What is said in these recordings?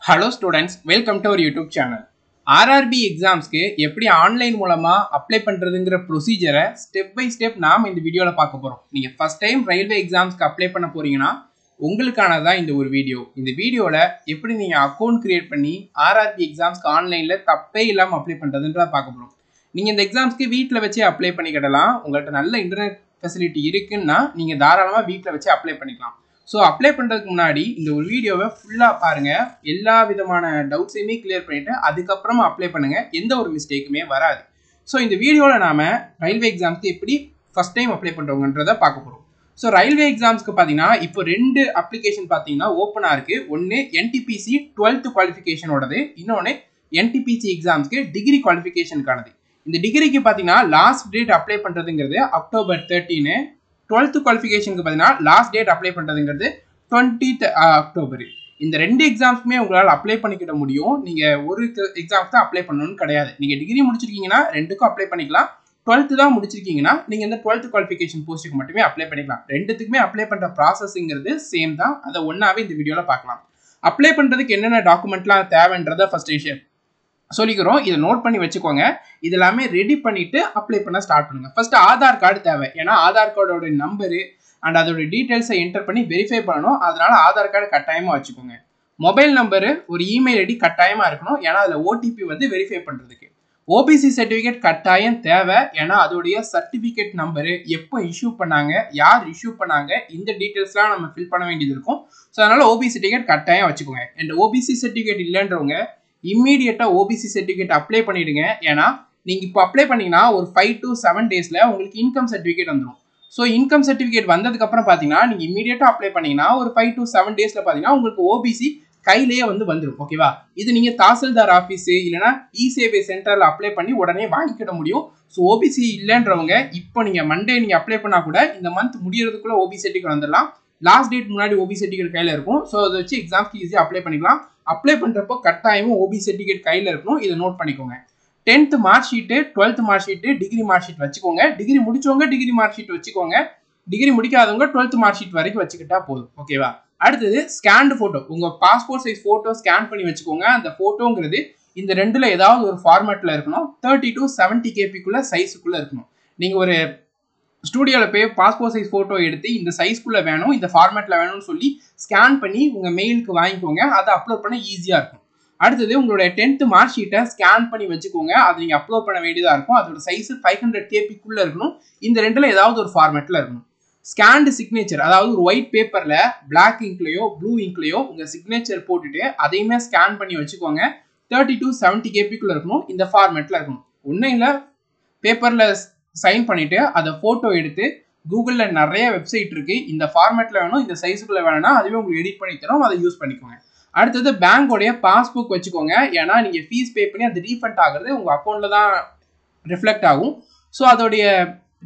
Hello students, welcome to our YouTube channel. RRB exams க்கு எப்படி online மூலமா apply பண்றதுங்கற ப்ரொசீஜரை step by step நாம இந்த வீடியோல பார்க்க போறோம். நீங்க ஃபர்ஸ்ட் டைம் ரயில்வே எக்ஸாம்ஸ்க்கு அப்ளை பண்ண போறீங்கன்னா உங்களுக்கானதா இந்த ஒரு வீடியோ. இந்த வீடியோல எப்படி நீங்க அக்கவுண்ட் கிரியேட் பண்ணி RRB எக்ஸாம்ஸ்க்கு ஆன்லைன்ல தப்பே இல்லாம அப்ளை பண்றதுன்றத பார்க்க போறோம். நீங்க இந்த எக்ஸாம்ஸ்க்கு வீட்ல வச்சு அப்ளை பண்ணிக்கிடலாம். உங்கள்ட்ட நல்ல இன்டர்நெட் ஃபெசிலிட்டி இருக்குன்னா நீங்க தாராளமா வீட்ல வச்சு அப்ளை பண்ணிக்கலாம். ஸோ அப்ளை பண்ணுறதுக்கு முன்னாடி இந்த ஒரு வீடியோவை ஃபுல்லாக பாருங்கள். எல்லா விதமான டவுட்ஸையுமே கிளியர் பண்ணிவிட்டு அதுக்கப்புறமா அப்ளை பண்ணுங்கள். எந்த ஒரு மிஸ்டேக்குமே வராது. ஸோ இந்த வீடியோவில் நாம் ரயில்வே எக்ஸாம்ஸ்க்கு எப்படி ஃபஸ்ட் டைம் அப்ளை பண்ணுறவங்கன்றதை பார்க்க போகிறோம். ஸோ ரயில்வே எக்ஸாம்ஸ்க்கு பார்த்தீங்கன்னா இப்போ 2 அப்ளிகேஷன் பார்த்தீங்கன்னா ஓப்பனாக இருக்குது. ஒன்று NTPC 12th குவாலிஃபிகேஷனோடது, இன்னொன்று NTPC எக்ஸாம்ஸ்க்கு டிகிரி குவாலிஃபிகேஷனுக்கானது. இந்த டிகிரிக்கு பார்த்தீங்கன்னா லாஸ்ட் டேட் அப்ளை பண்ணுறதுங்கிறது October 13. 12th குவாலிஃபிகேஷனுக்கு பார்த்தீங்கன்னா லாஸ்ட் டேட் அப்ளை பண்ணுறதுங்கிறது 20th October. இந்த 2 எக்ஸாம்ஸ்க்குமே உங்களால் அப்ளை பண்ணிக்கிட முடியும். நீங்கள் ஒரு எக்ஸாம்ஸ் தான் அப்ளை பண்ணணும்னு கிடையாது. நீங்கள் டிகிரி முடிச்சிருக்கீங்கன்னா 2க்கும் அப்ளை பண்ணிக்கலாம். 12th தான் முடிச்சிருக்கீங்கன்னா நீங்கள் இந்த 12th குவாலிஃபிகேஷன் போஸ்ட்டுக்கு மட்டுமே அப்ளை பண்ணிக்கலாம். 2த்துக்குமே அப்ளை பண்ணுற ப்ராசஸ்ங்கிறது சேம் தான். அதை ஒன்றாவே இந்த வீடியோவில் பார்க்கலாம். அப்ளை பண்ணுறதுக்கு என்னென்ன டாக்குமெண்ட்லாம் தேவைன்றதை ஃபர்ஸ்ட் சொல்லிக்கிறோம். இதை நோட் பண்ணி வச்சுக்கோங்க. இது எல்லாமே ரெடி பண்ணிட்டு அப்ளை பண்ண ஸ்டார்ட் பண்ணுங்க. ஃபர்ஸ்ட் ஆதார் கார்டு தேவை. ஏன்னா ஆதார் கார்டோட நம்பரு அண்ட் அதோட டீடைல்ஸை என்டர் பண்ணி வெரிஃபை பண்ணணும். அதனால ஆதார் கார்டு கட்டாயமாக வச்சுக்கோங்க. மொபைல் நம்பரு, ஒரு இமெயில் ஐடி கட்டாயமாக இருக்கணும். ஏன்னா அதில் OTP வந்து வெரிஃபை பண்ணுறதுக்கு. OBC சர்டிஃபிகேட் கட்டாயம் தேவை. ஏன்னா அதோடைய சர்டிஃபிகேட் நம்பரு, எப்போ இஷ்யூ பண்ணாங்க, யார் இஷ்யூ பண்ணாங்க, இந்த டீட்டெயில்ஸ்லாம் நம்ம ஃபில் பண்ண வேண்டியது இருக்கும். ஸோ அதனால OBC சர்டிஃபிகேட் கட்டாயம் வச்சுக்கோங்க. அண்ட் OBC சர்டிஃபிகேட் இல்லைன்றவங்க இம்மீடியட்டாக OBC சர்டிஃபிகேட் அப்ளை பண்ணிவிடுங்க. ஏன்னா நீங்கள் இப்போ அப்ளை பண்ணிங்கன்னா ஒரு 5 to 7 டேஸில் உங்களுக்கு இன்கம் சர்டிஃபிகேட் வந்துடும். ஸோ இன்கம் சர்டிஃபிகேட் வந்ததுக்கப்புறம் பார்த்தீங்கன்னா நீங்கள் இம்மீடியட்டாக அப்ளை பண்ணிங்கன்னா ஒரு 5 to 7 டேஸில் பார்த்தீங்கன்னா உங்களுக்கு OBC கையிலேயே வந்து வந்துடும். ஓகேவா? இது நீங்கள் தாசில்தார் ஆஃபீஸு இல்லைனா இ-சேவை சென்டரில் அப்ளை பண்ணி உடனே வாங்கிக்கிட முடியும். ஸோ OBC இல்லைன்றவங்க இப்போ நீங்கள் மண்டே நீங்கள் அப்ளை பண்ணால் கூட இந்த மந்த் முடியறதுக்குள்ளே OBC சர்டிஃபிகேட் வந்துடலாம். லாஸ்ட் டேட் முன்னாடி OBC சர்டிஃபிகேட் கையில் இருக்கும். ஸோ அதை வச்சு எக்ஸாம்ஸ்க்கு ஈஸியாக அப்ளை பண்ணிக்கலாம். அப்ளை பண்ணுறப்போ கட்டாயமும் OBC சர்டிஃபிகேட் கையில் இருக்கணும். இதை நோட் பண்ணிக்கோங்க. 10th mark sheet, 12th mark sheet, degree mark sheet வச்சுக்கோங்க. டிகிரி முடிச்சவங்க டிகிரி மார்க் ஷீட் வச்சுக்கோங்க. டிகிரி முடிக்காதவங்க 12th மார்க் ஷீட் வரைக்கும் வச்சுக்கிட்டா போதும். ஓகேவா? அடுத்தது ஸ்கேன்டு ஃபோட்டோ. உங்கள் பாஸ்போர்ட் சைஸ் ஃபோட்டோ ஸ்கேன் பண்ணி வச்சுக்கோங்க. அந்த ஃபோட்டோங்கிறது இந்த ரெண்டில் ஏதாவது ஒரு ஃபார்மேட்டில் இருக்கணும். 30 to 70 kbக்குள்ளே சைஸுக்குள்ளே இருக்கணும். நீங்கள் ஒரு ஸ்டூடியோவில் போய் பாஸ்போர்ட் சைஸ் ஃபோட்டோ எடுத்து இந்த சைஸ்க்குள்ளே வேணும், இந்த ஃபார்மேட்டில் வேணும்னு சொல்லி ஸ்கேன் பண்ணி உங்கள் மெயிலுக்கு வாங்கிக்கோங்க. அதை அப்லோட் பண்ண ஈஸியாக இருக்கும். அடுத்தது உங்களுடைய 10th மார்க் ஷீட்டை ஸ்கேன் பண்ணி வச்சுக்கோங்க. அதை நீங்கள் அப்லோட் பண்ண வேண்டியதாக இருக்கும். அதோட சைஸு 500 kbக்குள்ளே இருக்கணும். இந்த ரெண்டில் ஏதாவது ஒரு ஃபார்மேட்டில் இருக்கணும். ஸ்கேன்டு சிக்னேச்சர், அதாவது ஒரு ஒயிட் பேப்பரில் பிளாக் இங்க்லையோ ப்ளூ இங்க்லையோ உங்கள் சிக்னேச்சர் போட்டுட்டு அதையுமே ஸ்கேன் பண்ணி வச்சுக்கோங்க. 30 to 70 kbக்குள்ளே இருக்கணும். இந்த ஃபார்மேட்டில் இருக்கணும். ஒன்றும் இல்லை, பேப்பரில் சைன் பண்ணிவிட்டு அதை ஃபோட்டோ எடுத்து கூகுளில் நிறைய வெப்சைட் இருக்குது. இந்த ஃபார்மேட்டில் வேணும், இந்த சைஸுக்குள்ளே வேணும்னா அதுவே உங்களுக்கு எடிட் பண்ணி தரும். அதை யூஸ் பண்ணிக்கோங்க. அடுத்தது பேங்கோடைய பாஸ்புக் வச்சுக்கோங்க. ஏன்னா நீங்கள் ஃபீஸ் பே பண்ணி அது ரீஃபண்ட் ஆகிறது உங்கள் அக்கௌண்ட்டில் தான் ரிஃப்ளெக்ட் ஆகும். ஸோ அதோடைய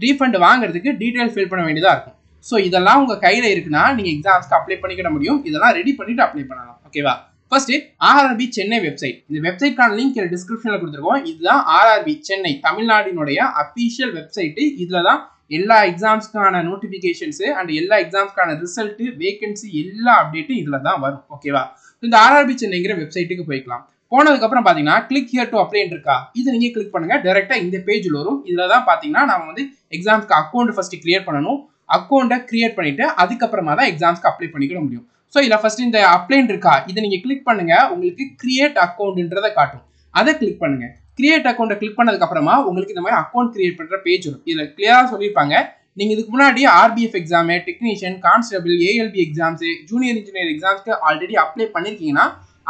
ரீஃபண்ட் வாங்குறதுக்கு டீட்டெயில் ஃபில் பண்ண வேண்டியதாக இருக்கும். ஸோ இதெல்லாம் உங்கள் கையில் இருக்குன்னா நீங்கள் எக்ஸாம்ஸ்க்கு அப்ளை பண்ணிக்கிட முடியும். இதெல்லாம் ரெடி பண்ணிவிட்டு அப்ளை பண்ணலாம். ஓகேவா? First RRB Chennai website. இந்த வெப்சைட்கான லிங்க் டிஸ்கிரிப்ஷனில் கொடுத்துருக்கோம். இதுதான் RRB சென்னை தமிழ்நாட்டினுடைய அஃபீஷியல் வெப்சைட்டு. இதில் தான் எல்லா எக்ஸாம்ஸ்க்கான நோட்டிஃபிகேஷன்ஸு அண்ட் எல்லா எக்ஸாம்ஸ்க்கான ரிசல்ட்டு, வேகன்சி எல்லா அப்டேட்டும் இதில் தான் வரும். ஓகேவா? இந்த RRB சென்னைங்கிற வெப்சைட்டுக்கு போய்க்கலாம். போனதுக்கப்புறம் பார்த்தீங்கன்னா கிளிக் ஹியர் டு அப்ளை இருக்கா, இது நீங்கள் கிளிக் பண்ணுங்கள். டேரெக்டாக இந்த பேஜில் வரும். இதில் தான் பார்த்தீங்கன்னா நம்ம வந்து எக்ஸாம்ஸ்க்கு அக்கௌண்ட் ஃபஸ்ட்டு கிரியேட் பண்ணணும். அக்கௌண்ட்டை கிரியேட் பண்ணிவிட்டு அதுக்கப்புறமா தான் எக்ஸாம்ஸ்க்கு அப்ளை பண்ணிக்கிட முடியும். ஸோ இதில் ஃபர்ஸ்ட் இந்த அப்ளைன் இருக்கா, இதை நீங்கள் கிளிக் பண்ணுங்கள். உங்களுக்கு கிரியேட் அக்கௌண்ட்ன்றதை காட்டும். அதை கிளிக் பண்ணுங்கள். கிரியேட் அக்கௌண்ட்டை கிளிக் பண்ணதுக்கப்புறமா உங்களுக்கு இந்த மாதிரி அக்கௌண்ட் கிரியேட் பண்ணுற பேஜ் வரும். இதில் கிளியராக சொல்லியிருப்பாங்க, நீங்கள் இதுக்கு முன்னாடி RBF exam, technician, constable, ALB exams, junior engineer எக்ஸாம்ஸ்க்கு ஆல்ரெடி அப்ளை பண்ணியிருக்கீங்கன்னா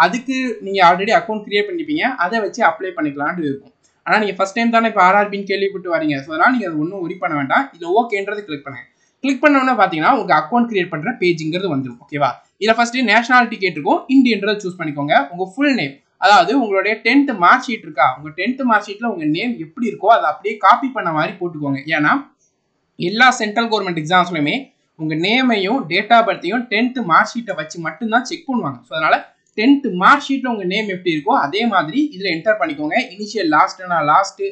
அதுக்கு நீங்கள் ஆல்ரெடி அக்கௌண்ட் கிரியேட் பண்ணிப்பீங்க. அதை வச்சு அப்ளை பண்ணிக்கலான்ட்டு இருக்கும். ஆனால் நீங்கள் ஃபஸ்ட் டைம் தானே இப்போ RRBன்னு கேள்விப்பட்டு வரீங்க. ஸோ அதனால் நீங்கள் அது ஒன்றும் ஒரி பண்ண வேண்டாம். இதில் ஓகேன்றது கிளிக் பண்ணுங்கள். கிளிக் பண்ணோன்னே பார்த்தீங்கன்னா உங்களுக்கு அக்கௌண்ட் கிரியேட் பண்ணுற பேஜுங்கிறது வந்துடும். ஓகேவா? இதில் ஃபஸ்ட்டு நேஷனாலிட்டி கேட்டிருக்கோம். இந்தியன்றதை சூஸ் பண்ணிக்கோங்க. உங்கள் ஃபுல் நேம், அதாவது உங்களுடைய 10th மார்க் ஷீட் இருக்கா, உங்கள் 10th மார்க் ஷீட்டில் உங்கள் நேம் எப்படி இருக்கோ அதை அப்படியே காப்பி பண்ண மாதிரி போட்டுக்கோங்க. ஏன்னா எல்லா சென்ட்ரல் கவர்மெண்ட் எக்ஸாம்ஸ்லையுமே உங்கள் நேமையும் டேட் ஆஃப் பர்த்தையும் 10th மார்க் ஷீட்டை வச்சு மட்டும்தான் செக் பண்ணுவாங்க. ஸோ அதனால் 10th மார்க் ஷீட்டில் உங்கள் நேம் எப்படி இருக்கோ அதே மாதிரி இதில் என்டர் பண்ணிக்கோங்க. இனிஷியல் லாஸ்ட்டு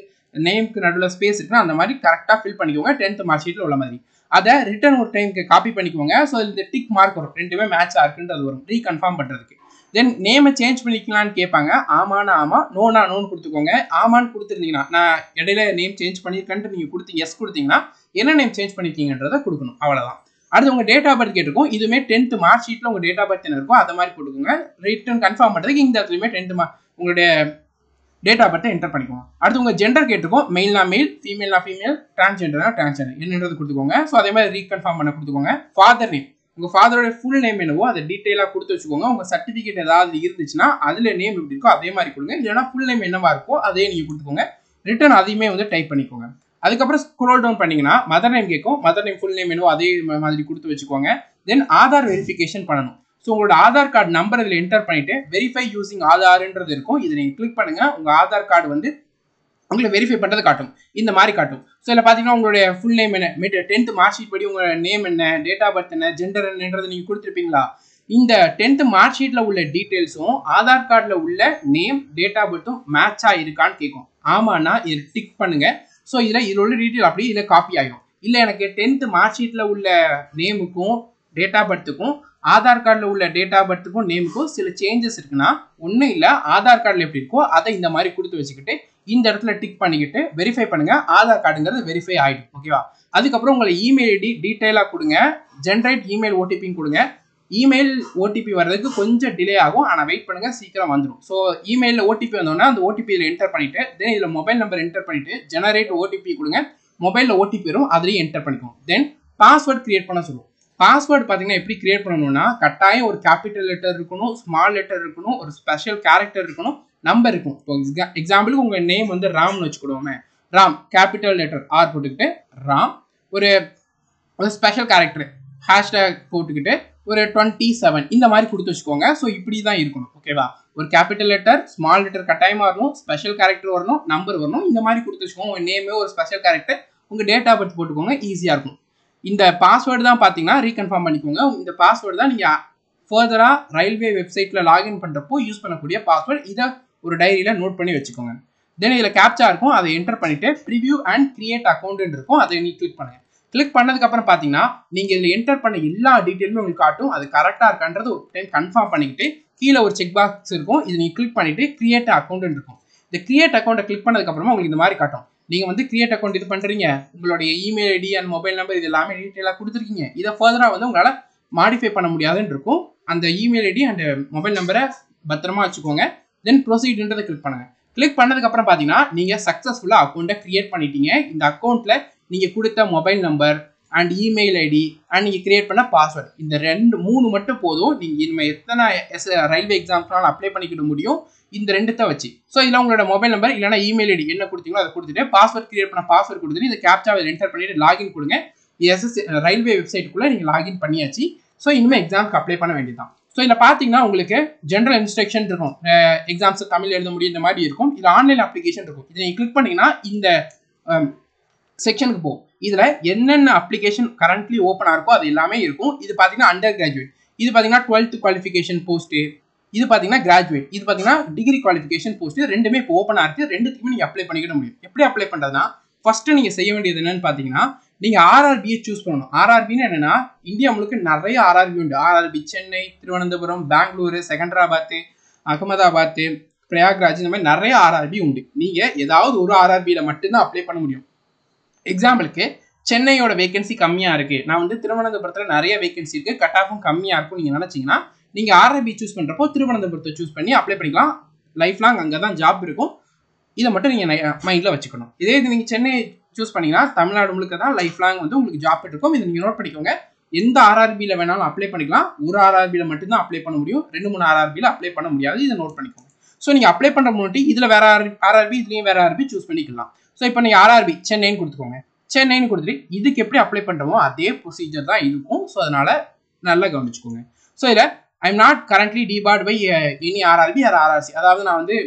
நேமுக்கு நடுவில் ஸ்பேஸ் இருக்குன்னா அந்த மாதிரி கரெக்டாக ஃபில் பண்ணிக்கோங்க. 10th மார்க் ஷீட்டில் உள்ள மாதிரி அதை ரிட்டர்ன் ஒரு டைமுக்கு காப்பி பண்ணிக்கோங்க. ஸோ இந்த டிக் மார்க் வரும், ரெண்டுமே மேட்ச் இருக்குன்றது வரும் ரீகன்ஃபார்ம் பண்ணுறதுக்கு. தென் நேமை சேஞ்ச் பண்ணிக்கலான்னு கேட்பாங்க. ஆமானா ஆமா, நோனா நோன்னு கொடுத்துக்கோங்க. ஆமான்னு கொடுத்துருந்தீங்கன்னா, நான் இடையில நேம் சேஞ்ச் பண்ணியிருக்கேன்ட்டு நீங்கள் கொடுத்து எஸ் கொடுத்தீங்கன்னா என்ன நேம் சேஞ்ச் பண்ணிருக்கீங்கன்றதை கொடுக்கணும். அவ்வளோதான். அடுத்து உங்கள் டேட் ஆஃப் பர்த் கேட்டிருக்கோம். இதுவுமே 10th மார்க் ஷீட்டில் உங்கள் டேட் ஆஃப் பர்த் என்ன இருக்கோ அதை மாதிரி கொடுக்குங்க. ரிட்டன் கன்ஃபார்ம் பண்ணுறதுக்கு இந்த இடத்துலையுமே 10th உங்களுடைய டேட் ஆஃப் பர்த்தை என்டர் பண்ணிக்கோங்க. அடுத்து உங்கள் ஜெண்டர் கேட்டிருக்கோம். மெயில்னா மெயில், ஃபீமேல்னா ஃபீமேல், டிரான்ஸ்ஜெண்டர்னா டிரான்ஸ்ஜெண்டர் என்னன்றது கொடுத்துக்கோங்க. ஸோ அதே மாதிரி ரீகன்ஃபார்ம் பண்ண கொடுத்துக்கோங்க. ஃபாதர் நேம், உங்கள் ஃபாதரோட ஃபுல் நேம் என்னவோ அதை டீட்டெயிலாக கொடுத்து வச்சுக்கோங்க. உங்கள் சர்டிஃபிகேட் ஏதாவது இருந்துச்சுன்னா அதில் நேம் எப்படி இருக்கோ அதே மாதிரி கொடுங்க. இல்லைனா ஃபுல் நேம் என்னவா இருக்கோ அதே நீங்கள் கொடுத்துக்கோங்க. ரிட்டன் அதையுமே வந்து டைப் பண்ணிக்கோங்க. அதுக்கப்புறம் ஸ்க்ரோல் டவுன் பண்ணிங்கன்னா மதர் நேம் கேட்கும். மதர் நேம் ஃபுல் நேம் என்னவோ அதே மாதிரி கொடுத்து வச்சுக்கோங்க. தென் ஆதார் வெரிஃபிகேஷன் பண்ணணும். ஸோ உங்களோட ஆதார் கார்டு நம்பர் இதில் என்டர் பண்ணிட்டு வெரிஃபை யூசிங் ஆதார்ன்றது இருக்கும். இதை நீங்கள் கிளிக் பண்ணுங்க. உங்கள் ஆதார் கார்டு வந்து உங்களை வெரிஃபை பண்ணுறது காட்டும். இந்த மாதிரி காட்டும். ஸோ இதில் பார்த்தீங்கன்னா உங்களுடைய ஃபுல் நேம் என்ன, 10th மார்க் ஷீட் படி உங்கள் நேம் என்ன, டேட் ஆஃப் பர்த் என்ன, ஜெண்டர் என்னன்றது நீங்கள் கொடுத்துருப்பீங்களா. இந்த 10th மார்க் ஷீட்டில் உள்ள டீட்டெயில்ஸும் ஆதார் கார்டில் உள்ள நேம், டேட் ஆஃப் பர்த்தும் மேட்சாக இருக்கான்னு கேட்கும். ஆமான்னா இதை டிக் பண்ணுங்க. ஸோ இதில் உள்ள டீட்டெயில் அப்படியே இதில் காப்பி ஆகிடும். இல்லை எனக்கு 10th மார்க் ஷீட்டில் உள்ள நேமுக்கும் டேட் ஆஃப் பர்த்துக்கும் ஆதார் கார்டில் உள்ள டேட் ஆஃப் பர்த்துக்கும் நேமுக்கும் சில சேஞ்சஸ் இருக்குன்னா ஒன்றும் இல்லை, ஆதார் கார்டில் எப்படி இருக்கோ அதை இந்த மாதிரி கொடுத்து வச்சுக்கிட்டு இந்த இடத்துல டிக் பண்ணிக்கிட்டு வெரிஃபை பண்ணுங்க. ஆதார் கார்டுங்கிறது வெரிஃபை ஆகிடும். ஓகேவா. அதுக்கப்புறம் உங்களை இமெயில் ஐடி டீட்டெயிலாக கொடுங்க. ஜென்ரேட் இமெயில் ஓடிபின்னு கொடுங்க. இமெயில் ஓடிபி வர்றதுக்கு கொஞ்சம் டிலே ஆகும், ஆனால் வெயிட் பண்ணுங்க, சீக்கிரம் வந்துடும். ஸோ இமெயிலில் ஓடிபி வந்தோன்னா அந்த ஓடிபியில் என்டர் பண்ணிட்டு தென் இதில் மொபைல் நம்பர் என்டர் பண்ணிட்டு ஜெனரேட் ஓடிபி கொடுங்க. மொபைலில் ஓடிபி வரும், அதுலேயும் என்டர் பண்ணிக்கோங்க. தென் பாஸ்வேர்ட் கிரியேட் பண்ண சொல்லுவோம். பாஸ்வேர்டு பார்த்தீங்கன்னா எப்படி கிரியேட் பண்ணணும்னா கட்டாயம் ஒரு கேபிட்டல் லெட்டர் இருக்கணும், ஸ்மால் லெட்டர் இருக்கணும், ஒரு ஸ்பெஷல் கேரக்டர் இருக்கணும், நம்பர் இருக்கும். இப்போ எக்ஸாம்பிளுக்கு உங்கள் நேம் வந்து ராம்னு வச்சுக்கிடுவோமே. ராம் கேபிட்டல் லெட்டர் ஆர் போட்டுக்கிட்டு ராம், ஒரு ஸ்பெஷல் கேரக்டர் ஹேஷ்டேக் போட்டுக்கிட்டு ஒரு 27 இந்த மாதிரி கொடுத்து வச்சுக்கோங்க. ஸோ இப்படி தான் இருக்கணும். ஓகேவா. ஒரு கேபிட்டல் லெட்டர், ஸ்மால் லெட்டர் கட்டாயமாக வரணும், ஸ்பெஷல் கேரக்டர் வரணும், நம்பர் வரணும். இந்த மாதிரி கொடுத்து வச்சுக்கோங்க. உங்கள் நேமே ஒரு ஸ்பெஷல் கேரக்டர், உங்கள் டேட் ஆஃப் பர்த் போட்டுக்கோங்க. ஈஸியாக இருக்கும். இந்த பாஸ்வேர்டு தான் பார்த்தீங்கன்னா ரீகன்ஃபார்ம் பண்ணிக்கோங்க. இந்த பாஸ்வேர்டு தான் நீங்கள் ஃபர்தராக ரயில்வே வெப்சைட்டில் லாகின் பண்ணுறப்போ யூஸ் பண்ணக்கூடிய பாஸ்வேர்டு. இதை ஒரு டைரியில் நோட் பண்ணி வச்சுக்கோங்க. தென் இதில் கேப்சா இருக்கும், அதை என்டர் பண்ணிவிட்டு ப்ரிவியூ அண்ட் கிரியேட் அக்கௌண்ட் இருக்கும், அதை நீ கிளிக் பண்ணுங்கள். கிளிக் பண்ணதுக்கப்புறம் பார்த்தீங்கன்னா நீங்கள் இதில் என்டர் பண்ண எல்லா டீட்டெயிலுமே உங்களுக்கு காட்டும். அது கரெக்டாக இருக்கான்றது ஒரு டைம் கன்ஃபார்ம் பண்ணிக்கிட்டு கீழே ஒரு செக் பாக்ஸ் இருக்கும், இது நீங்கள் கிளிக் பண்ணிவிட்டு கிரியேட் அக்கௌண்ட் இருக்கும். இந்த கிரியேட் அக்கௌண்ட்டை கிளிக் பண்ணதுக்கப்புறமா உங்களுக்கு இந்த மாதிரி காட்டும். நீங்கள் வந்து கிரியேட் அக்கௌண்ட் இது பண்ணுறீங்க, உங்களுடைய email ID and mobile number இது எல்லாமே டீட்டெயிலாக கொடுத்துருக்கீங்க. இதை ஃபர்தராக வந்து உங்களால் மாடிஃபை பண்ண முடியாதுன்னு இருக்கும். அந்த இமெயில் ஐடி அண்ட் மொபைல் நம்பரை பத்திரமா வச்சுக்கோங்க. தென் ப்ரொசீடுன்றதை கிளிக் பண்ணுங்கள். கிளிக் பண்ணதுக்கப்புறம் பார்த்தீங்கன்னா நீங்கள் சக்ஸஸ்ஃபுல்லாக அக்கௌண்ட்டை கிரியேட் பண்ணிட்டீங்க. இந்த அக்கௌண்ட்டில் நீங்கள் கொடுத்த mobile number and email ID and நீங்கள் கிரியேட் பண்ண பாஸ்வேர்டு இந்த 3 மட்டும் போதும். நீங்கள் இனிமேல் எத்தனை ரயில்வே எக்ஸாம்ஸ்னாலும் அப்ளை பண்ணிக்கிட முடியும் இந்த 2 வச்சு. ஸோ இதில் உங்களோட மொபைல் நம்பர் இல்லைனா இமெயில் ஐடி என்ன கொடுத்தீங்களோ அதை கொடுத்துட்டு பாஸ்வேர்ட் கிரியேட் பண்ண பாஸ்வேர்ட் கொடுத்துட்டு இந்த கேப்சாவை என்டர் பண்ணிட்டு லாகின் கொடுங்க. ரயில்வே வெப்சைட்டுக்குள்ளே நீங்கள் லாகின் பண்ணியாச்சு. ஸோ இனிமேல் எக்ஸாமுக்கு அப்ளை பண்ண வேண்டியதான். ஸோ இதில் பார்த்தீங்கன்னா உங்களுக்கு ஜென்ரல் இன்ஸ்ட்ரக்ஷன் இருக்கும், எக்ஸாம்ஸ் தமிழ் எழுத முடியும் இந்த மாதிரி இருக்கும். இது ஆன்லைன் அப்ளிகேஷன் இருக்கும். இதை நீங்கள் கிளிக் பண்ணிங்கன்னா இந்த செக்ஷனுக்கு போகும். இதில் என்னென்ன அப்ளிகேஷன் கரண்ட்லி ஓப்பனாக இருக்கோ அது எல்லாமே இருக்கும். இது பார்த்தீங்கன்னா அண்டர் கிராஜுவேட், இது பார்த்தீங்கன்னா 12th குவாலிஃபிகேஷன் போஸ்ட்டு, இது பார்த்தீங்கன்னா கிராஜுவேட், இது பார்த்தீங்கன்னா டிகிரி குவாலிஃபிகேஷன் போஸ்ட். ரெண்டுமே இப்போ ஓப்பனாக இருக்குது. ரெண்டுத்துக்குமே நீங்கள் அப்ளை பண்ணிக்கிட முடியும். எப்படி அப்ளை பண்ணுறதுனா ஃபஸ்ட்டு நீங்கள் செய்ய வேண்டியது என்னன்னு பார்த்தீங்கன்னா நீங்கள் ஆர்ஆர்பியை சூஸ் பண்ணணும். ஆர்ஆர்பின்னு என்னென்னா இந்தியா முழுக்க நிறைய ஆர்ஆர்பி உண்டு. ஆர்ஆர்பி சென்னை, திருவனந்தபுரம், பெங்களூரு, செகண்டராபாத், அகமதாபாத், பிரயாக்ராஜ் இந்த மாதிரி நிறைய ஆர்ஆர்பி உண்டு. நீங்கள் ஏதாவது ஒரு ஆர்ஆர்பியில் மட்டும்தான் அப்ளை பண்ண முடியும். எக்ஸாம்பிளுக்கு சென்னையோட வேகன்சி கம்மியாக இருக்குது, நான் வந்து திருவனந்தபுரத்தில் நிறைய வேகன்சி இருக்குது, கட் ஆஃபும் கம்மியாக இருக்கும் நீங்கள் நினச்சிங்கன்னா நீங்கள் ஆர்ஆர்பி சூஸ் பண்ணுறப்போ திருவனந்தபுரத்தை சூஸ் பண்ணி அப்ளை பண்ணிக்கலாம். லைஃப் லாங் அங்கே தான் ஜாப் இருக்கும். இதை மட்டும் நீங்கள் மைண்டில் வச்சுக்கணும். இதே இது நீங்கள் சென்னை சூஸ் பண்ணிங்கன்னா தமிழ்நாடு முழுக்க தான் லைஃப் லாங் வந்து உங்களுக்கு ஜாப் இருக்கும். இதை நீங்கள் நோட் பண்ணிக்கோங்க. எந்த ஆர்ஆர்பியில் வேணாலும் அப்ளை பண்ணிக்கலாம். ஒரு ஆர்ஆர்பியில் மட்டும்தான் அப்ளை பண்ண முடியும், 2-3 ஆர்ஆர்பியில் அப்ளை பண்ண முடியாது. இதை நோட் பண்ணிக்கோங்க. ஸோ நீங்கள் அப்ளை பண்ணுற முன்னாடி இதில் வேறு ஆர்ஆர்பி இதுலேயும் வேறு ஆர்ஆர்பி சூஸ் பண்ணிக்கலாம். ஸோ இப்போ நீங்கள் ஆர்ஆர்பி சென்னைன்னு கொடுத்துக்கோங்க. சென்னைன்னு கொடுத்துட்டு இதுக்கு எப்படி அப்ளை பண்ணுறோமோ அதே ப்ரொசீஜர் தான் இருக்கும். ஸோ அதனால் நல்லா கவனிச்சுக்கோங்க. ஸோ இதில் I am not currently debarred by any RRB or RRC, அதாவது நான் வந்து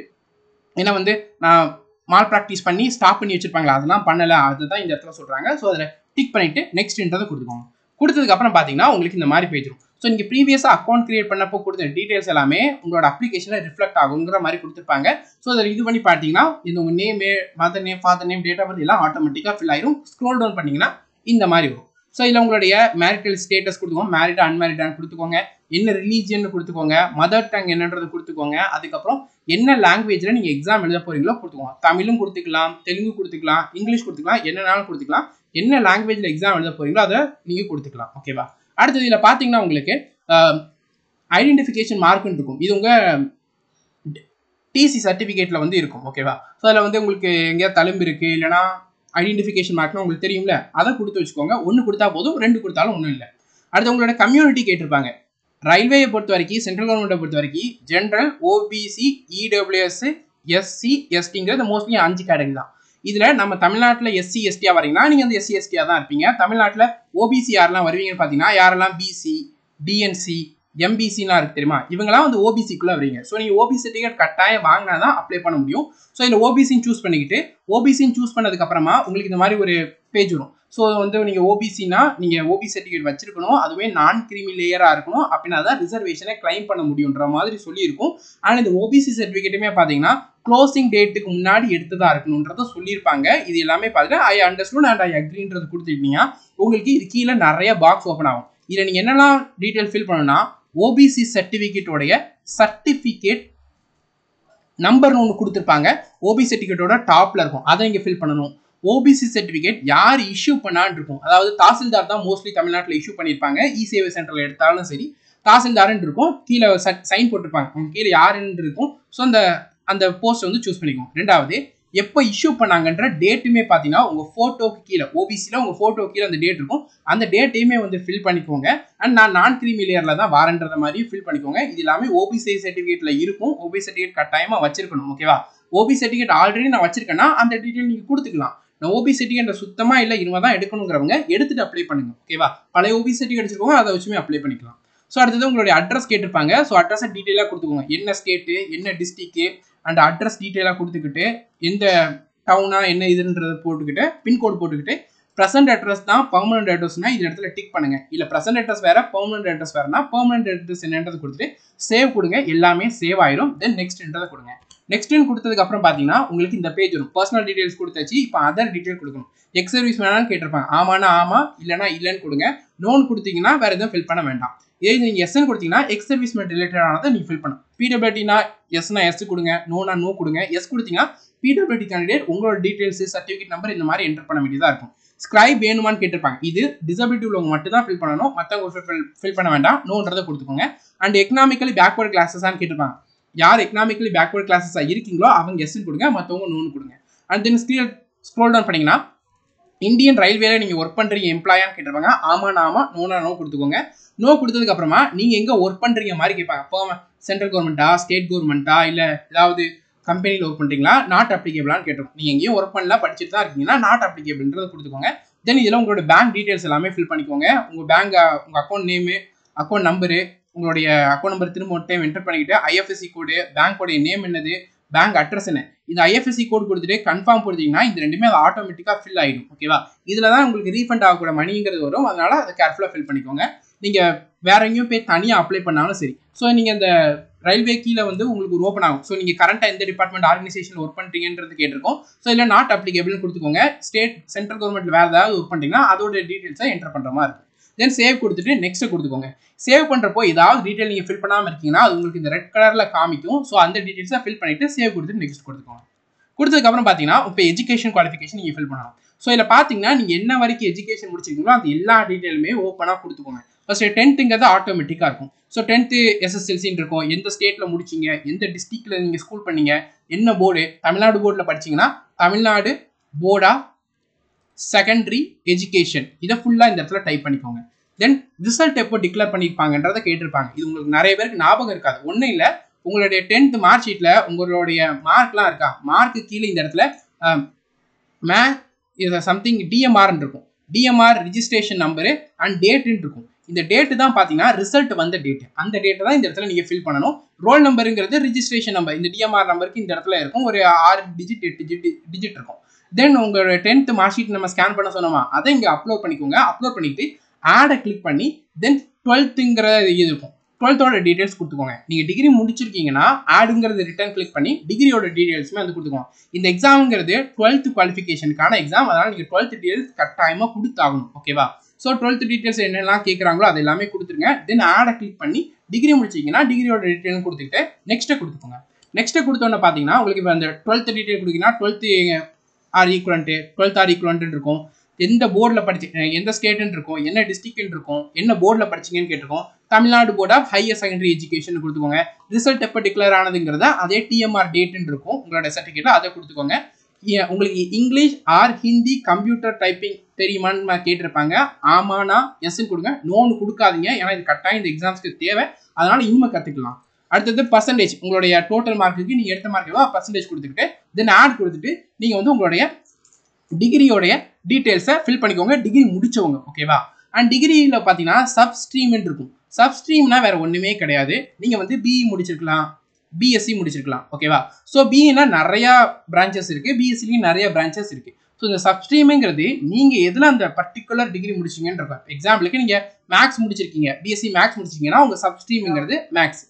என்ன வந்து நான் மால் ப்ராக்டிஸ் பண்ணி ஸ்டாப் பண்ணி வச்சுருப்பாங்களா, அதெல்லாம் பண்ணலை, அதுதான் இந்த இடத்துல சொல்கிறாங்க. ஸோ அதில் டிக் பண்ணிவிட்டு நெக்ஸ்ட்ன்றதை கொடுத்துக்கோங்க. கொடுத்ததுக்கப்புறம் பார்த்தீங்கன்னா உங்களுக்கு இந்த மாதிரி பேஜிடும். ஸோ நீங்கள் ப்ரீவியஸாக அக்கௌண்ட் கிரியேட் பண்ணப்போ கொடுத்த டீட்டெயில்ஸ் எல்லாமே உங்களோட அப்ளிகேஷனில் ரிஃப்ளெக்ட் ஆகுங்கிற மாதிரி கொடுத்துருப்பாங்க. ஸோ அதில் இது பண்ணி பார்த்தீங்கன்னா இந்த உங்கள் name, mother name, father name, date of birth எல்லாம் ஆட்டோமேட்டிக்காக ஃபில் ஆயிரும். ஸ்க்ரோல் டவுன் பண்ணிங்கன்னா இந்த மாதிரி வரும். ஸோ இதில் உங்களுடைய மேரிட்டல் ஸ்டேட்டஸ் கொடுத்துக்கோங்க, மேரிடா அன்மேரிடான்னு கொடுத்துக்கோங்க, என்ன ரிலீஜியன் கொடுத்துக்கோங்க, மதர் டங் என்னன்றது கொடுத்துக்கோங்க, அதுக்கப்புறம் என்ன லாங்குவேஜில் நீங்கள் எக்ஸாம் எழுத போறீங்களோ கொடுத்துக்கோங்க. தமிழும் கொடுத்துக்கலாம், தெலுங்கு கொடுத்துக்கலாம், இங்கிலீஷ் கொடுத்துக்கலாம், என்னன்னாலும் கொடுத்துக்கலாம். என்ன லாங்குவேஜில் எக்ஸாம் எழுத போறீங்களோ அதை நீங்கள் கொடுத்துக்கலாம். ஓகேவா? அடுத்தது இதில் பார்த்தீங்கன்னா உங்களுக்கு ஐடென்டிஃபிகேஷன் மார்க்னு இருக்கும். இது உங்கள் டிசி சர்டிஃபிகேட்டில் வந்து இருக்கும். ஓகேவா? ஸோ அதில் வந்து உங்களுக்கு எங்கேயாவது தழும்பு இருக்குது இல்லைனா ஐடென்டிஃபிகேஷன் மார்க்னா உங்களுக்கு தெரியும்ல, அதை கொடுத்து வச்சுக்கோங்க. ஒன்று கொடுத்தா போதும், 2 கொடுத்தாலும் ஒன்றும் இல்லை. அடுத்து உங்களோட கம்யூனிட்டி கேட்டிருப்பாங்க. ரயில்வேயை பொறுத்த வரைக்கும், சென்ட்ரல் கவர்மெண்ட்டை பொறுத்த வரைக்கும் ஜென்ரல், ஓபிசி, இடபிள்யூஎஸ், எஸ்சி, எஸ்டிங்கிறது மோஸ்ட்லி 5 கேட்டகரி தான். இதில் நம்ம தமிழ்நாட்டில் எஸ்சி எஸ்டியாக வரீங்கன்னா நீங்கள் அந்த எஸ்சி எஸ்டியாக தான் இருப்பீங்க. தமிழ்நாட்டில் ஓபிசி யாரெல்லாம் வருவீங்கன்னு பார்த்தீங்கன்னா யாரெல்லாம் பிசி, டிஎன்சி, எம்பிசிலாம் இருக்கு தெரியுமா, இவங்கெல்லாம் வந்து ஓபிசிக்குள்ளே வரீங்க. ஸோ நீங்கள் ஓபிசி சர்டிஃபிகேட் கட்டாயம் வாங்கினா தான் அப்ளை பண்ண முடியும். ஸோ இதில் ஓபிசின்னு சூஸ் பண்ணிக்கிட்டு ஓபிசின்னு சூஸ் பண்ணதுக்கப்புறமா உங்களுக்கு இந்த மாதிரி ஒரு பேஜ் வரும். ஸோ வந்து நீங்கள் ஓபிசினா நீங்கள் ஓபிசி சர்டிஃபிகேட் வச்சிருக்கணும், அதுவே நான் கிரீமி லேயராக இருக்கணும், அப்படின்னா தான் ரிசர்வேஷனை கிளைம் பண்ண முடியுன்ற மாதிரி சொல்லியிருக்கும். ஆனால் இந்த ஓபிசி சர்டிஃபிகேட்டுமே பார்த்தீங்கன்னா க்ளோசிங் டேட்டுக்கு முன்னாடி எடுத்ததாக இருக்கணுன்றத சொல்லியிருப்பாங்க. இது எல்லாமே பார்த்துட்டு ஐ அண்டர்ஸ்டாண்ட் அண்ட் ஐ அக்ரின்றது கொடுத்துக்கிட்டீங்கன்னா உங்களுக்கு இது கீழே நிறைய பாக்ஸ் ஓப்பன் ஆகும். இதில் நீங்கள் என்னெல்லாம் டீட்டெயில் ஃபில் பண்ணணும்னா ஓபிசி சர்டிஃபிகேட்டோடைய சர்டிஃபிகேட் நம்பர்னு ஒன்று கொடுத்துருப்பாங்க. ஓபிசி சர்டிஃபிகேட்டோட டாப்ல இருக்கும், அதை இங்கே ஃபில் பண்ணணும். ஓபிசி சர்டிஃபிகேட் யார் இஷ்யூ பண்ணான்னு இருக்கும், அதாவது தாசில்தார் தான் மோஸ்ட்லி தமிழ்நாட்டில் இஷ்யூ பண்ணியிருப்பாங்க. இ சேவை சென்டரில் எடுத்தாலும் சரி தாசில்தார்ன்னு இருக்கும், கீழே சைன் போட்டிருப்பாங்க, அவங்க கீழே யாருன்னு இருக்கும். ஸோ அந்த போஸ்ட் வந்து சூஸ் பண்ணிக்குவோம். 2வது எப்போ இஷ்யூ பண்ணாங்கன்ற டேட்டுமே பார்த்தீங்கன்னா உங்கள் ஃபோட்டோக்கு கீழே, ஓபிசியில் உங்கள் ஃபோட்டோக்கு கீழே அந்த டேட் இருக்கும், அந்த டேட்டையுமே வந்து ஃபில் பண்ணிக்கோங்க. அண்ட் நான் கிரீமி லேயரில் தான் வாரன்றத மாதிரி ஃபில் பண்ணிக்கோங்க. இது எல்லாமே ஓபிசி சர்டிஃபிகேட்டில் இருக்கும். ஓபிசி சர்டிஃபிகேட் கட்டாயமாக வச்சிருக்கணும். ஓகேவா? ஓபிசி சர்டிஃபிகேட் ஆல்ரெடி நான் வச்சிருக்கேன்னா அந்த டீட்டெயில் நீங்கள் கொடுத்துக்கலாம். நான் ஓபிசி சர்டிஃபிகேட் சுத்தமாக இல்லை இனிமே தான் எடுக்கணுங்கிறவங்க எடுத்துட்டு அப்ளை பண்ணுங்க. ஓகேவா? பழைய ஓபிசி சர்டிஃபிகேட் வச்சிருக்கோங்க, அதை வச்சுமே அப்ளை பண்ணிக்கலாம். ஸோ அடுத்தது உங்களுடைய அட்ரஸ் கேட்டிருப்பாங்க. ஸோ அட்ரஸை டீட்டெயிலாக கொடுத்துக்கோங்க, என்ன ஸ்டேட்டு, என்ன டிஸ்ட்ரிக்ட் அண்ட் அட்ரஸ் டீட்டெயிலாக கொடுத்துக்கிட்டு எந்த டவுனா என்ன இதுன்றதை போட்டுக்கிட்டு பின்கோடு போட்டுக்கிட்டு ப்ரெசென்ட் அட்ரஸ் தான் பெர்மனன்ட் அட்ரஸ்னா இந்த இடத்துல டிக் பண்ணுங்க. இல்லை ப்ரெசென்ட் அட்ரஸ் வேற பெர்மனன்ட் அட்ரஸ் வேறனா பெர்மனன்ட் அட்ரஸ் என்னன்றது கொடுத்துட்டு சேவ் கொடுங்க. எல்லாமே சேவ் ஆயிரும். தென் நெக்ஸ்ட்ன்றதை கொடுங்க. நெக்ஸ்ட்னு கொடுத்ததுக்கு அப்புறம் பார்த்தீங்கன்னா உங்களுக்கு இந்த பேஜ் வரும். பர்சனல் டீடைல்ஸ் கொடுத்தாச்சு, இப்போ அதர் டீடைல் கொடுக்கணும். எக்ஸ் சர்வீஸ் வேணான்னு கேட்டிருப்பாங்க, ஆமானா ஆமா, இல்லைனா இல்லைன்னு கொடுங்க. நோன் கொடுத்தீங்கன்னா வேற எதுவும் ஃபில் பண்ண வேண்டாம். இதே நீங்கள் எஸ்ன்னு கொடுத்தீங்கன்னா எக்ஸ் சர்வீஸ்மெண்ட் ரிலேட்டடானதை நீங்கள் ஃபில் பண்ணணும். பிடபிள்யூடினா எஸ்னா எஸ் கொடுங்க, நோனா நோ கொடுங்க. எஸ் கொடுத்தீங்கன்னா பிடபிள்யூடி கேண்டிடேட் உங்களோட டீடைல்ஸ், சர்டிஃபிகேட் நம்பர் இந்த மாதிரி என்டர் பண்ண வேண்டியதாக இருக்கும். ஸ்கிரைப் வேணுமான்னு கேட்டிருப்பாங்க, இது டிசபிலிட்டி உள்ளவங்க மட்டும் தான் ஃபில் பண்ணணும், மற்றவங்க ஃபில் பண்ண வேண்டாம். நோன்றதை கொடுத்துக்கோங்க. அண்ட் எக்கனாமிக்கலி பேக்வர்ட் கிளாஸஸான்னு கேட்டிருப்பாங்க, யார் எக்கனாமிக்கலி பேக்வர்ட் கிளாஸஸாக இருக்கீங்களோ அவங்க எஸ்ன்னு கொடுங்க, மற்றவங்க நோன்னு கொடுங்க. அண்ட் தென் ஸ்க்ரோல் டவுன் பண்ணிங்கன்னா இந்தியன் ரயில்வேல நீங்கள் ஒர்க் பண்ணுறீங்க எம்ப்ளாயான்னு கேட்டிருப்பாங்க, ஆமாம் ஆமாம், நோனா நோ கொடுத்துக்கோங்க. நோ கொடுத்ததுக்கு அப்புறமா நீங்கள் எங்கே ஒர்க் பண்ணுறீங்க மாதிரி கேட்பாங்க. இப்போ சென்ட்ரல் கவர்மெண்ட்டா, ஸ்டேட் கவர்மெண்ட்டா, இல்லை ஏதாவது கம்பெனியில் ஒர்க் பண்ணுறீங்களா, நாட் அப்ளிகேபிளான்னு கேட்டிருக்கோம். நீங்கள் எங்கேயும் ஒர்க் பண்ணலாம், படிச்சுட்டு தான் இருக்கீங்கன்னா நாட் அப்ளிகேபிள்ன்றதை கொடுத்துக்கோங்க. தென் இதில் உங்களோட பேங்க் டீட்டெயில்ஸ் எல்லாமே ஃபில் பண்ணிக்கோங்க. உங்கள் பேங்க், உங்கள் அக்கௌண்ட் நேமு, அக்கௌண்ட் நம்பரு, உங்களுடைய அக்கௌண்ட் நம்பர் திரும்ப ஒரு டைம் என்டர் பண்ணிக்கிட்டு ஐஎஃப்எஸ்சி கோடு, பேங்கோடைய நேம் என்னது, பேங்க் அட்ரஸ் என்ன, இந்த ஐஎஃப்எஸ்சி கோட் கொடுத்துட்டு கன்ஃபார்ம் கொடுத்தீங்கன்னா இந்த ரெண்டுமே அது ஆட்டோமேட்டிக்காக ஃபில் ஆகிடும். ஓகேவா? இதில் தான் உங்களுக்கு ரீஃபண்ட் ஆகக்கூட மணிங்கிறது வரும். அதனால அதை கேர்ஃபுல்லாக ஃபில் பண்ணிக்கோங்க. நீங்கள் வேற எங்கேயும் போய் தனியாக அப்ளை பண்ணாலும் சரி. ஸோ நீங்கள் இந்த ரயில்வே கீழே வந்து உங்களுக்கு ஒரு ஓப்பன் ஆகும். ஸோ நீங்கள் கரண்ட்டாக எந்த டிபார்ட்மெண்ட் ஆர்கனைசேஷன் ஒர்க் பண்ணுறீங்கன்றது கேட்டிருக்கோம். ஸோ இல்லை நாட் அப்ளிகேபிள்னு கொடுத்துக்கோங்க. ஸ்டேட் சென்ட்ரல் கவர்மெண்ட்டில் வேறு ஏதாவது ஒர்க் பண்ணுறீங்கன்னா அதோட டீட்டெயில்ஸை என்டர் பண்ணுற மாதிரி இருக்கும். தென் சேவ் கொடுத்துட்டு நெக்ஸ்ட் கொடுத்துக்கோங்க. சேவ் பண்ணுறப்போ ஏதாவது டீட்டெயில் நீங்கள் ஃபில் பண்ணாமல் இருக்கீங்கன்னா அது உங்களுக்கு இந்த ரெட் கலரில் காமிக்கும். ஸோ அந்த டீட்டெயில்ஸை ஃபில் பண்ணிவிட்டு சேவ் கொடுத்துட்டு நெக்ஸ்ட் கொடுத்துக்கோங்க. கொடுத்ததுக்கப்புறம் பார்த்தீங்கன்னா இப்போ எஜுகேஷன் குவாலிஃபிகேஷன் நீங்கள் ஃபில் பண்ணணும். ஸோ இதில் பார்த்தீங்கன்னா நீங்கள் என்ன வரைக்கும் எஜுகேஷன் முடிச்சிருக்கீங்களோ அந்த எல்லா டீட்டெயிலுமே ஓப்பனாக கொடுத்துக்கோங்க. ஃபர்ஸ்ட் 10ங்கிறது ஆட்டோமேட்டிக்காக இருக்கும். ஸோ 10th எஸ்எஸ்எல்சின்னு இருக்கும், எந்த ஸ்டேட்டில் முடிச்சிங்க, எந்த டிஸ்ட்ரிக்டில் நீங்கள் ஸ்கூல் பண்ணீங்க, என்ன போர்டு, தமிழ்நாடு போர்டில் படிச்சிங்கன்னா தமிழ்நாடு போர்டா செகண்டரி எஜுகேஷன், இதை ஃபுல்லாக இந்த இடத்துல டைப் பண்ணிக்கோங்க. தென் ரிசல்ட் எப்போ டிக்ளேர் பண்ணியிருப்பாங்கன்றதை கேட்டிருப்பாங்க. இது உங்களுக்கு நிறைய பேருக்கு ஞாபகம் இருக்காது. ஒன்றும் இல்லை, உங்களுடைய 10th மார்க் ஷீட்டில் உங்களுடைய மார்க்லாம் இருக்கா, மார்க்கு கீழே இந்த இடத்துல சம்திங் டிஎம்ஆர்ன்னு இருக்கும். டிஎம்ஆர் ரிஜிஸ்ட்ரேஷன் நம்பரு அண்ட் டேட்டுன்னு இருக்கும். இந்த டேட்டு தான் பார்த்தீங்கன்னா ரிசல்ட் வந்த டேட்டு. அந்த டேட்டை தான் இந்த இடத்துல நீங்கள் ஃபில் பண்ணணும். ரோல் நம்பருங்கிறது ரிஜிஸ்ட்ரேஷன் நம்பர், இந்த டிஎம்ஆர் நம்பருக்கு இந்த இடத்துல இருக்கும். ஒரு 6 டிஜிட் 8 டிஜிட் இருக்கும். தென் உங்களோட 10th மார்க் ஷீட் நம்ம ஸ்கேன் பண்ண சொன்னோமா, அதை இங்கே அப்லோட் பண்ணிக்கோங்க. அப்லோட் பண்ணிட்டு ஆடை கிளிக் பண்ணி தென் 12ங்கிற இது இருக்கும், 12th டீடைல்ஸ் கொடுத்துக்கோங்க. நீங்கள் டிகிரி முடிச்சிருக்கீங்கன்னா ஆடுங்கிறது ரிட்டர்ன் கிளிக் பண்ணி டிகிரியோட டீடைல்ஸுமே வந்து கொடுத்துக்கோங்க. இந்த எக்ஸாம்ங்கிறது 12th குவாலிஃபிகேஷனுக்கான எக்ஸாம், அதனால் நீங்கள் 12th டீடைல்ஸ் கட்டாயமாக கொடுத்தாகணும். ஓகேவா? ஸோ 12th டீட்டெயில்ஸ் என்னெல்லாம் கேட்குறாங்களோ அது எல்லாமே கொடுத்துருங்க. தென் ஆடை கிளிக் பண்ணி டிகிரி முடிச்சிங்கன்னா டிகிரியோட டீட்டெயில் கொடுத்துக்கிட்டு நெக்ஸ்ட்டை கொடுத்துக்கோங்க. நெக்ஸ்ட்டை கொடுத்தோன்னே பார்த்தீங்கன்னா உங்களுக்கு இப்போ அந்த 12th டீட்டெயில் கொடுத்தீங்கன்னா 12th R equivalent 12th R equivalent இருக்கும். எந்த போர்டில் படிச்சு எந்த ஸ்டேட்டுன்னு இருக்கும், என்ன டிஸ்ட்ரிக்ட்னு இருக்கும், என்ன போர்டில் படிச்சிங்கன்னு கேட்டிருக்கோம். Tamil Nadu board of higher secondary education கொடுத்துக்கோங்க. ரிசல்ட் எப்போ டிக்ளேர் ஆனதுங்கிறத அதே டிஎம்ஆர் டேட்டுன்னு இருக்கும் உங்களோட சர்டிஃபிகேட்டில், அதை கொடுத்துக்கோங்க. உங்களுக்கு English or Hindi computer typing தெரியுமான்னு கேட்டிருப்பாங்க. ஆமானா எஸ்ன்னு கொடுங்க, நோன்னு கொடுக்காதீங்க. ஏன்னா இது கட்டாயம் இந்த எக்ஸாம்ஸ்க்கு தேவை, அதனால இனிமே கற்றுக்கலாம். அடுத்தது பர்சன்டேஜ், உங்களுடைய டோட்டல் மார்க்குக்கு நீங்கள் எடுத்த மார்க் எவ்வளோ பர்சன்டேஜ் கொடுத்துக்கிட்டு தென் ஆட் கொடுத்துட்டு நீங்கள் வந்து உங்களுடைய டிகிரியோடைய டீட்டெயில்ஸை ஃபில் பண்ணிக்கோங்க. டிகிரி முடிச்சவங்க ஓகேவா. அண்ட் டிகிரியில் பார்த்தீங்கன்னா சப்ஸ்ட்ரீம்னு இருக்கும். சப்ஸ்ட்ரீம்னா வேற ஒன்றுமே கிடையாது. நீங்கள் வந்து பிஇ முடிச்சிருக்கலாம், பிஎஸ்சி முடிச்சிருக்கலாம் ஓகேவா. ஸோ பிஇனா நிறையா பிரான்ச்சஸ் இருக்குது, பிஎஸ்சிலையும் நிறைய பிரான்ச்சஸ் இருக்குது. ஸோ இந்த சப்ஸ்ட்ரீமுங்கிறது நீங்கள் எதில் அந்த பர்டிகுலர் டிகிரி முடிச்சிங்கன்னு இருக்கும். எக்ஸாம்பிளுக்கு நீங்கள் மேக்ஸ் முடிச்சிருக்கீங்க, பிஎஸ்சி மேக்ஸ் முடிச்சிருக்கீங்கன்னா உங்கள் சப்ஸ்ட்ரீமுங்கிறது மேக்ஸ்.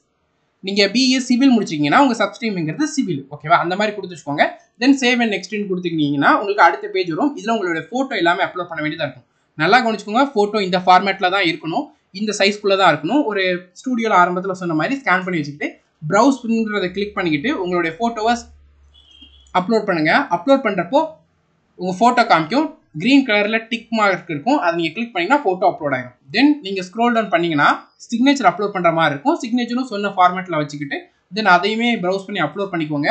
நீங்கள் பிஏ சிவில் முடிச்சிங்கன்னா உங்கள் சப்ஸ்ட்ரீம்ங்கிறது சிவில் ஓகேவா. அந்த மாதிரி கொடுத்து வச்சுக்கோங்க. தென் சேவ் அண்ட் நெக்ஸ்ட்னு கொடுத்துக்கிட்டீங்கன்னா உங்களுக்கு அடுத்த பேஜ் வரும். இதில் உங்களோட ஃபோட்டோ எல்லாமே அப்லோட் பண்ண வேண்டியதாக இருக்கும். நல்லா கவனிச்சுக்கோங்க, ஃபோட்டோ இந்த ஃபார்மேட்டில் தான் இருக்கணும், இந்த சைஸ்க்குள்ளே தான் இருக்கணும். ஒரு ஸ்டூடியோவில் ஆரம்பத்தில் சொன்ன மாதிரி ஸ்கேன் பண்ணி வச்சுக்கிட்டு ப்ரௌஸ்ங்கிறத கிளிக் பண்ணிக்கிட்டு உங்களுடைய ஃபோட்டோவை அப்லோட் பண்ணுங்கள். அப்லோட் பண்ணுறப்போ உங்கள் ஃபோட்டோ காமிக்கும், க்ரீன் கலரில் டிக் மார்க் இருக்கும், அதை நீங்கள் கிளிக் பண்ணிங்கன்னா ஃபோட்டோ அப்லோட் ஆகிடும். தென் நீங்கள் ஸ்க்ரோல் டவுன் பண்ணிங்கன்னா சிக்னேச்சர் அப்லோட் பண்ணுற மாதிரி இருக்கும். சிக்னேச்சரும் சொன்ன ஃபார்மேட்டில் வச்சுக்கிட்டு தென் அதையுமே ப்ரௌஸ் பண்ணி அப்லோட் பண்ணிக்கோங்க.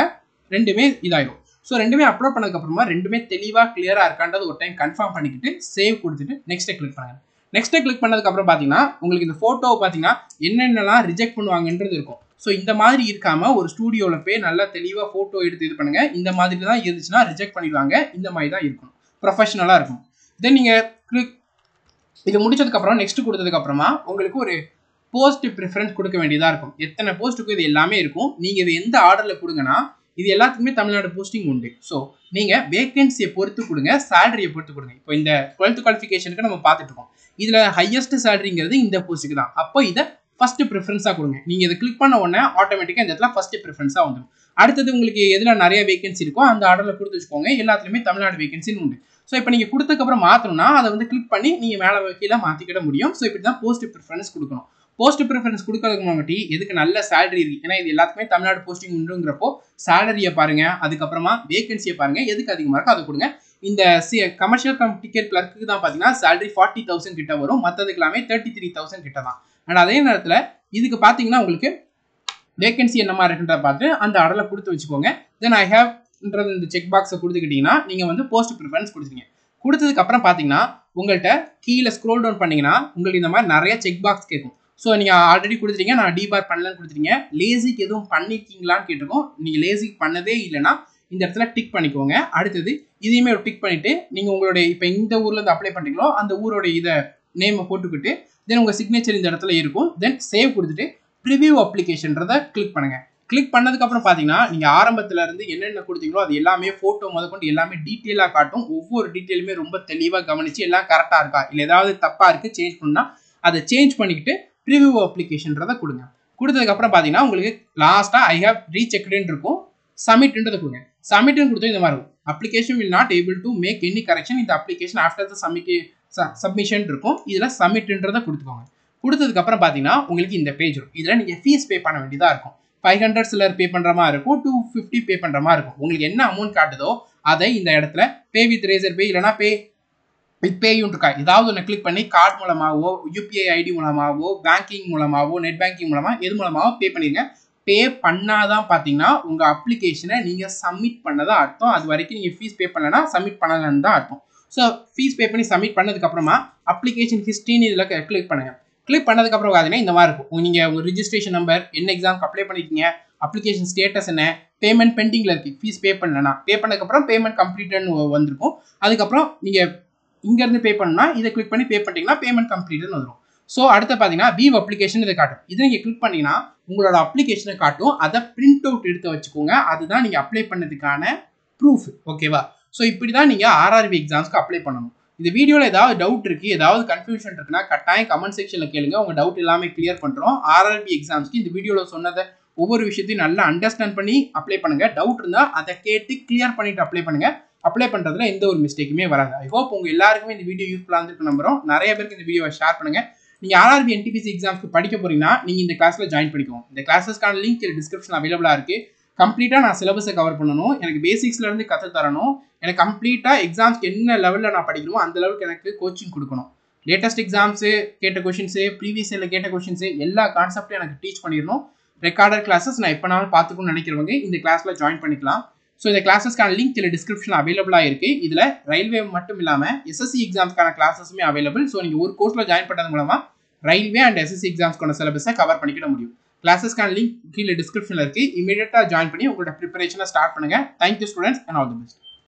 ரெண்டுமே இதாகிடும். ஸோ ரெண்டுமே அப்லோட் பண்ணதுக்கப்புறமா ரெண்டுமே தெளிவாக கிளியராக இருக்கான்றது ஒரு டைம் கன்ஃபார்ம் பண்ணிக்கிட்டு சேவ் கொடுத்துட்டு நெக்ஸ்ட்டை கிளிக் பண்ணுங்கள். நெக்ஸ்ட்டை கிளிக் பண்ணதுக்கப்புறம் பார்த்தீங்கன்னா உங்களுக்கு இந்த ஃபோட்டோவை பார்த்தீங்கன்னா என்னென்னலாம் ரிஜெக்ட் பண்ணுவாங்கன்றது இருக்கும். ஸோ இந்த மாதிரி இருக்காமல் ஒரு ஸ்டூடியோவில் போய் நல்லா தெளிவாக ஃபோட்டோ எடுத்து இது பண்ணுங்கள். இந்த மாதிரி தான் இருந்துச்சுன்னா ரிஜெக்ட் பண்ணிடுவாங்க. இந்த மாதிரி தான் இருக்கணும், ப்ரொஃபஷனலாக இருக்கும். தென் நீங்கள் கிளிக் இது முடிச்சதுக்கப்புறம் நெக்ஸ்ட் கொடுத்ததுக்கப்புறமா உங்களுக்கு ஒரு போஸ்ட் ப்ரிஃபரன்ஸ் கொடுக்க வேண்டியதாக இருக்கும். எத்தனை போஸ்ட்டுக்கும் இது எல்லாமே இருக்கும். நீங்கள் இது எந்த ஆர்டரில் கொடுங்கன்னா இது எல்லாத்துக்குமே தமிழ்நாடு போஸ்டிங் உண்டு. ஸோ நீங்கள் வேகன்சியை பொறுத்து கொடுங்க, சேலரியை பொறுத்து கொடுங்க. இப்போ இந்த 12th குவாலிஃபிகேஷனுக்கு நம்ம பார்த்துட்டு இருக்கோம். இதில் ஹையஸ்ட் சேலரிங்கிறது இந்த போஸ்ட்டுக்கு தான். அப்போ இதை ஃபர்ஸ்ட் ப்ரிஃபரன்ஸாக கொடுங்க. நீங்கள் இதை கிளிக் பண்ண உடனே ஆட்டோமேட்டிக்காக இந்த இடத்துல ஃபர்ஸ்ட் ப்ரிஃபரன்ஸாக வந்துடும். அடுத்தது உங்களுக்கு எதில் நிறைய வேகன்சி இருக்கோ அந்த ஆர்டரில் கொடுத்து வச்சுக்கோங்க. எல்லாத்துலேயுமே தமிழ்நாடு வேகன்சின்னு உண்டு. ஸோ இப்போ நீங்கள் கொடுத்ததுக்கப்புறம் மாற்றணும்னா அதை வந்து கிளிக் பண்ணி நீங்கள் மேலே கீழே மாற்றிக்கிட முடியும். ஸோ இப்படி தான் போஸ்ட் ப்ரிஃபரன்ஸ் கொடுக்கணும். போஸ்ட் ப்ரிஃபரன்ஸ் கொடுக்கறதுக்கு முன்னாடி எதுக்கு நல்ல சேலரி இருக்குது, ஏன்னா இது எல்லாத்துக்குமே தமிழ்நாடு போஸ்டிங் உண்டுங்கிறப்போ சேலரியை பாருங்கள், அதுக்கப்புறமா வேகன்சியை பாருங்கள், எதுக்கு அதிகமாக இருக்கோ அதை கொடுங்க. இந்த கமர்ஷியல் டிக்கெட் கிளர்க்கு தான் பார்த்தீங்கன்னா சேலரி 40,000 கிட்ட வரும், மற்றதுக்கு எல்லாமே 33,000 கிட்ட தான். அண்ட் அதே நேரத்தில் இதுக்கு பார்த்தீங்கன்னா உங்களுக்கு வேகன்சி என்ன மாதிரி இருக்குன்றத பார்த்து அந்த ஆர்டரில் கொடுத்து வச்சுக்கோங்க. தென் ஐ ஹேவ்ன்றது இந்த செக் பாக்ஸை கொடுத்துக்கிட்டிங்கன்னா நீங்கள் வந்து போஸ்ட் ப்ரிஃபரன்ஸ் கொடுத்துருங்க. கொடுத்ததுக்கப்புறம் பார்த்தீங்கன்னா உங்கள்கிட்ட கீழே ஸ்க்ரோல் டவுன் பண்ணிங்கன்னா உங்களுக்கு இந்த மாதிரி நிறைய செக் பாக்ஸ் கேட்கும். ஸோ நீங்கள் ஆல்ரெடி கொடுத்துட்டீங்க, நான் டிபார் பண்ணலன்னு கொடுத்துட்டீங்க. லேசிக்கு எதுவும் பண்ணிருக்கீங்களான்னு கேட்டிருக்கோம். நீங்கள் லேசிக்கு பண்ணதே இல்லைன்னா இந்த இடத்துல டிக் பண்ணிக்கோங்க. அடுத்தது இதையுமே ஒரு டிக் பண்ணிவிட்டு நீங்கள் உங்களுடைய இப்போ இந்த ஊர்லேருந்து அப்ளை பண்ணுறீங்களோ அந்த ஊரோட இதை நேமை போட்டுக்கிட்டு தென் உங்கள் சிக்னேச்சர் இந்த இடத்துல இருக்கும். தென் சேவ் கொடுத்துட்டு ப்ரிவியூ அப்ளிகேஷன்றதை கிளிக் பண்ணுங்கள். கிளிக் பண்ணதுக்கப்புறம் பார்த்தீங்கன்னா நீங்கள் ஆரம்பத்தில் இருந்து என்னென்ன கொடுத்தீங்களோ அது எல்லாமே ஃபோட்டோ முதற்கொண்டு எல்லாமே டீட்டெயிலாக காட்டும். ஒவ்வொரு டீட்டெயிலுமே ரொம்ப தெளிவாக கவனித்து எல்லாம் கரெக்டாக இருக்கா, இல்லை ஏதாவது தப்பாக இருக்குது சேஞ்ச் பண்ணால் அதை சேஞ்ச் பண்ணிக்கிட்டு ப்ரிவியூ அப்ளிகேஷன்றதை கொடுங்க. கொடுத்ததுக்கப்புறம் பார்த்தீங்கன்னா உங்களுக்கு லாஸ்ட்டாக ஐ ஹேவ் ரீசெக்டுன்னு இருக்கும், சப்மிட்ன்றதை கொடுங்க. சப்மிட்னு கொடுத்தா இந்த மாதிரி இருக்கும். Application will not able to make any correction இந்த அப்ளிகேஷன் ஆஃப்டர் த சப்மிஷன் இருக்கும். இதில் சப்மிட்ன்றதை கொடுத்துக்கோங்க. கொடுத்ததுக்கப்புறம் பார்த்தீங்கன்னா உங்களுக்கு இந்த பேஜ் வரும். இதில் நீங்கள் ஃபீஸ் பே பண்ண வேண்டியதாக இருக்கும். 500 சிலர் பே பண்ணுற மாதிரி இருக்கும், 250 பே பண்ணுற மாதிரி இருக்கும். உங்களுக்கு என்ன அமௌண்ட் காட்டுதோ அதை இந்த இடத்துல பே வித் ரேசர் பே இல்லைனா பே வித் பேயும் இருக்கா ஏதாவது ஒன்று கிளிக் பண்ணி கார்டு மூலமாகவோ யூபிஐ ஐடி மூலமாகவோ பேங்கிங் மூலமாகவோ நெட் பேங்கிங் மூலமாக எது மூலமாகவோ பே பண்ணிடுங்க. பே பண்ணாதான் பார்த்தீங்கன்னா உங்கள் அப்ளிகேஷனை நீங்கள் சப்மிட் பண்ணதான் அர்த்தம். அது வரைக்கும் நீங்கள் ஃபீஸ் பே பண்ணலன்னா சப்மிட் பண்ணலன்னு தான் அர்த்தம். ஸோ ஃபீஸ் பே பண்ணி சப்மிட் பண்ணதுக்கப்புறமா அப்ளிகேஷன் ஹிஸ்ட்ரின்னு இதில் கிளிக் பண்ணுங்கள். கிளிக் பண்ணதுக்கப்புறம் பார்த்தீங்கன்னா இந்த மாதிரி இருக்கும். நீங்கள் உங்கள் ரிஜிஸ்ட்ரேஷன் நம்பர், என்ன எக்ஸாம்க்கு அப்ளை பண்ணியிருக்கீங்க, அப்ளிகேஷன் ஸ்டேட்டஸ் என்ன, பேமெண்ட் பெண்டிங்கில் இருக்குது, ஃபீஸ் பே பண்ணலன்னா பே பண்ணதுக்கப்புறம் பேமெண்ட் கம்ப்ளீட்டட்னு வந்திருக்கும். அதுக்கப்புறம் நீங்கள் இங்கேருந்து பே பண்ணணும்னா இதை கிளிக் பண்ணி பே பண்ணிட்டீங்கன்னா பேமெண்ட் கம்ப்ளீட்னு வந்துடும். ஸோ அடுத்து பார்த்தீங்கன்னா வியூ அப்ளிகேஷன் இதை காட்டும். இதை நீங்கள் கிளிக் பண்ணிங்கன்னா உங்களோட அப்ளிகேஷனை காட்டும். அதை பிரிண்ட் அவுட் எடுத்து வச்சுக்கோங்க. அதுதான் நீங்கள் அப்ளை பண்ணதுக்கான ப்ரூஃப். ஓகேவா? ஸோ இப்படி தான் நீங்கள் ஆர்ஆர்பி எக்ஸாம்ஸ்க்கு அப்ளை பண்ணணும். இந்த வீடியோவில் ஏதாவது டவுட் இருக்குது, ஏதாவது கன்ஃபியூஷன் இருக்குன்னா கட்டாயம் கமெண்ட் செக்ஷனில் கேளுங்க. உங்கள் டவுட் எல்லாமே கிளியர் பண்ணுறோம். ஆர்ஆர்பி எக்ஸாம்ஸ்க்கு இந்த வீடியோவில் சொன்னதை ஒவ்வொரு விஷயத்தையும் நல்லா அண்டர்ஸ்டாண்ட் பண்ணி அப்ளை பண்ணுங்கள். டவுட் இருந்தால் அதை கேட்டு கிளியர் பண்ணிவிட்டு அப்ளை பண்ணுங்கள். அப்ளை பண்ணுறதுல எந்த ஒரு மிஸ்டேக்குமே வராது. ஐ ஹோப் உங்கள் எல்லாருக்குமே இந்த வீடியோ யூஸ்ஃபுல்லாக இருந்திருக்கு நம்புறோம். நிறைய பேருக்கு இந்த வீடியோவை ஷேர் பண்ணுங்கள். நீங்கள் ஆர்ஆர்பி என்டிபிசி எக்ஸாம்ஸ்க்கு படிக்க போறீங்கன்னா நீங்கள் இந்த கிளாஸில் ஜாயின் பண்ணிக்கோங்க. இந்த கிளாஸஸ்க்கான லிங்க் டிஸ்கிரிப்ஷன் அவைலபிளாக இருக்குது. கம்ப்ளீட்டாக நான் சிலபஸை கவர் பண்ணணும், எனக்கு பேசிக்ஸ்லேருந்து கற்று தரணும், எனக்கு கம்ப்ளீட்டாக எக்ஸாம்ஸ்க்கு என்ன லெவலில் நான் படிக்கணுமோ அந்த லெவலுக்கு எனக்கு கோச்சிங் கொடுக்கணும். லேட்டஸ்ட் எக்ஸாம்ஸு கேட்ட கொஷின்ஸு, ப்ரீவியஸ் இயரில் கேட்ட கொஷின்ஸு எல்லா கான்செப்ட்டும் எனக்கு டீச் பண்ணிடணும். ரெக்கார்டட் கிளாஸஸ் நான் எப்போனாலும் பார்த்துக்கணும்னு நினைக்கிறவங்க இந்த கிளாஸில் ஜாயின் பண்ணிக்கலாம். ஸோ இந்த கிளாஸஸ்க்கான லிங்க் கீழே டிஸ்கிரிப்ஷன் அவைலபிளாக இருக்குது. இதில் ரயில்வே மட்டும் இல்லாமல் எஸ்எஸ்சி எக்ஸாம்ஸ்க்கான கிளாஸஸுமே அவைலபிள். ஸோ நீங்கள் ஒரு கோர்ஸில் ஜாயின் பண்ணுறது மூலமாக ரயில்வே அண்ட் எஸ்எஸ்சி எக்ஸாம்ஸ்க்கான சிலபஸை கவர் பண்ணிக்கிட முடியும். கிளாஸஸ்க்கான லிங்க் கீழே டிஸ்கிரிப்ஷனில் இருக்குது. இமீடியட்டாக ஜாயின் பண்ணி உங்களோட ப்ரிப்பரேஷனை ஸ்டார்ட் பண்ணுங்கள். Thank you students and all the best.